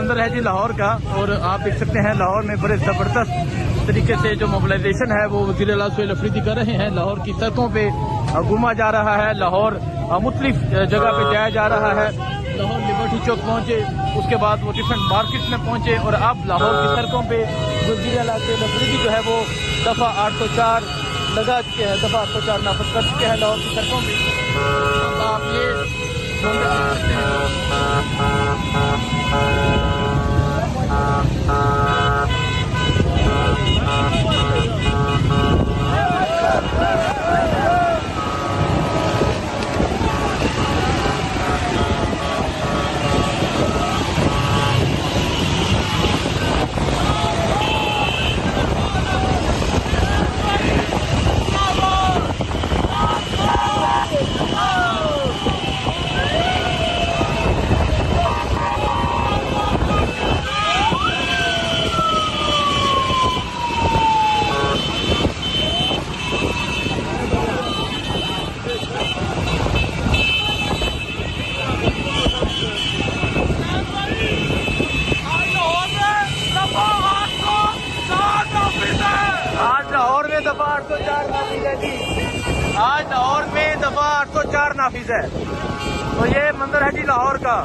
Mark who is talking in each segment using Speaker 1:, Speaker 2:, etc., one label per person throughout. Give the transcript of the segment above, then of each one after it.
Speaker 1: मंदिर है जी लाहौर का, और आप देख सकते हैं लाहौर में बड़े ज़बरदस्त तरीके से जो मोबिलाइजेशन है वो वज़ीर आला सुहेल अफरीदी कर रहे हैं। लाहौर की सड़कों पे घूमा जा रहा है, लाहौर मुख्तलिफ जगह पे जाया जा रहा है। लाहौर लिबर्टी चौक पहुंचे, उसके बाद वो डिफरेंट मार्केट्स में पहुंचे, और अब लाहौर की सड़कों पे वज़ीर आला सुहेल अफरीदी जो है वो दफ़ा 804 लगा चुके हैं, दफ़ा 804 नाफज कर चुके हैं लाहौर की सड़कों पे। आप ये दफा 804 नाफिज है जी, आज लाहौर में दफा 804 नाफिज है। तो ये मंदिर है जी लाहौर का।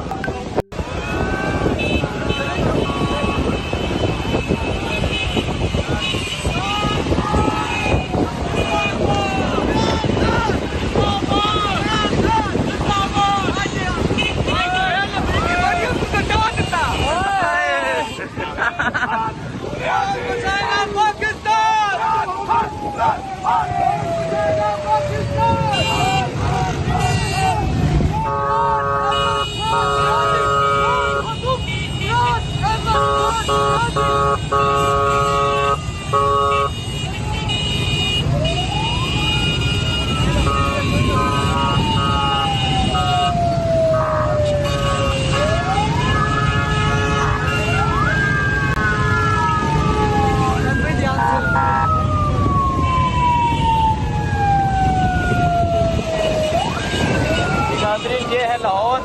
Speaker 1: ये है लाहौर,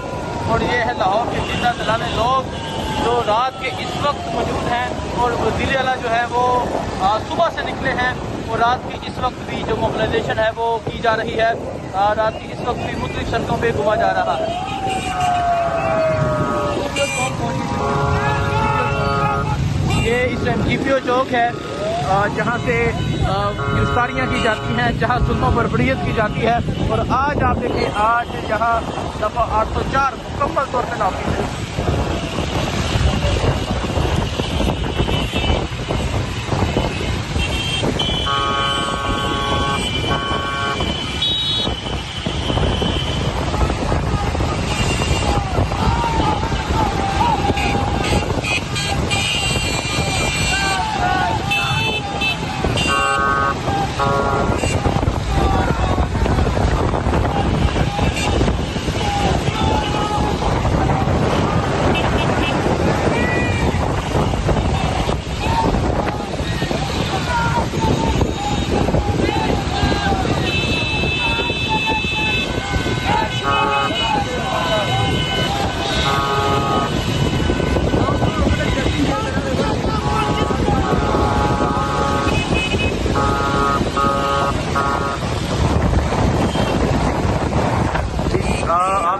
Speaker 1: और ये है लाहौर के जिंदा दिलाने लोग जो रात के इस वक्त मौजूद हैं, और वज़ीर आला जो है वो सुबह से निकले हैं, और रात की इस वक्त भी जो मोबिलाइजेशन है वो की जा रही है। रात की इस वक्त भी मुख्तलिफ सड़कों पे घुमा जा रहा है। ये इस टाइम GPO चौक है जहाँ से गिरफ्तारियाँ की जाती हैं, जहाँ जुल्म और बर्बरियत की जाती है। और आज आप देखिए, आज यहाँ दफ़ा 804 मुकम्मल तौर पर नाफिज है।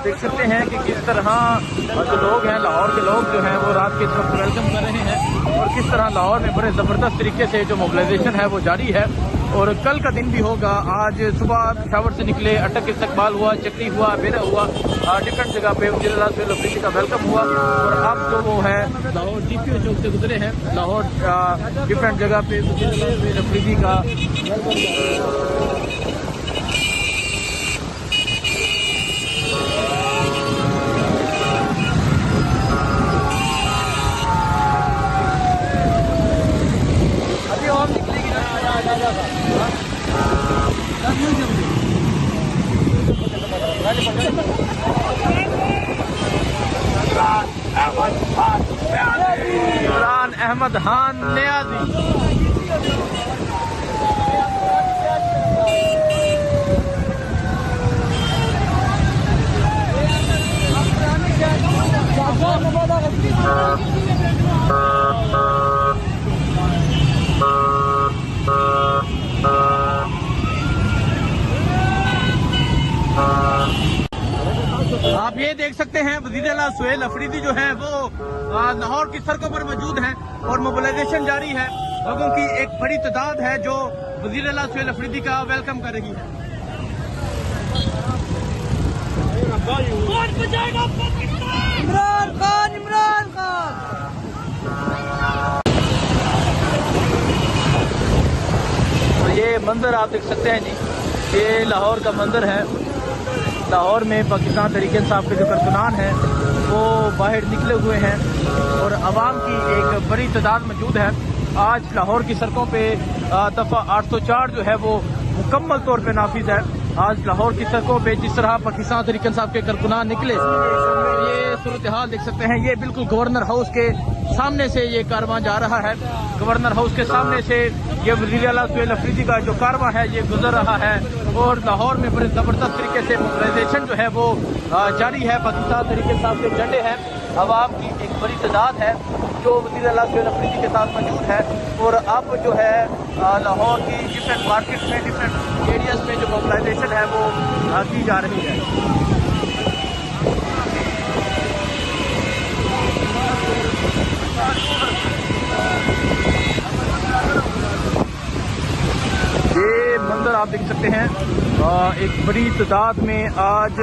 Speaker 1: देख सकते हैं कि किस तरह जो लोग हैं, लाहौर के लोग जो हैं वो रात के इस वक्त वेलकम कर रहे हैं, और किस तरह लाहौर में बड़े ज़बरदस्त तरीके से जो मोबिलाइजेशन है वो जारी है। और कल का दिन भी होगा। आज सुबह पेशावर से निकले, अटक इस्तकबाल हुआ, चक्री हुआ, बेरा हुआ, डिफरेंट जगह पे वज़ीर आला सुहेल अफरीदी का वेलकम हुआ। और अब जो वो है लाहौर GPO चौक से गुजरे हैं, लाहौर डिफरेंट जगह पे वज़ीर आला सुहेल अफरीदी का इमरान अहमद खान नियाज़ी। आप ये देख सकते हैं वज़ीर आला सुहेल अफरीदी जो है वो लाहौर की सड़कों पर मौजूद हैं और मोबिलाइजेशन जारी है। लोगों की एक बड़ी तादाद है जो वज़ीर आला सुहेल अफरीदी का वेलकम कर रही है।
Speaker 2: इमरान खान।
Speaker 1: तो ये मंजर आप देख सकते हैं जी, ये लाहौर का मंजर है। लाहौर में पाकिस्तान तहरीक इंसाफ के जो कारकुनान हैं वो बाहर निकले हुए हैं और आवाम की एक बड़ी तादाद मौजूद है। आज लाहौर की सड़कों पे दफ़ा 804 जो है वो मुकम्मल तौर पे नाफिज है। आज लाहौर की सड़कों पे जिस तरह पाकिस्तान तहरीक इंसाफ के कारकुनान निकले, ये सूरत हाल देख सकते हैं। ये बिल्कुल गवर्नर हाउस के सामने से ये कारवां जा रहा है। गवर्नर हाउस के सामने से ये वज़ीर आला सुहेल अफरीदी का जो कारवां है ये गुजर रहा है और लाहौर में बड़े ज़बरदस्त तरीके से मोबिलाइजेशन जो है वो जारी है। पाकिस्तान तहरीक इंसाफ के झंडे हैं, आवाम की एक बड़ी तादाद है जो वज़ीर आला सुहेल अफरीदी के साथ मौजूद है। और अब जो है लाहौर की डिफरेंट मार्केट में, डिफरेंट एरियाज में जो मोबिलाइजेशन है वो की जा रही है। ये मंजर आप देख सकते हैं, एक बड़ी तादाद में आज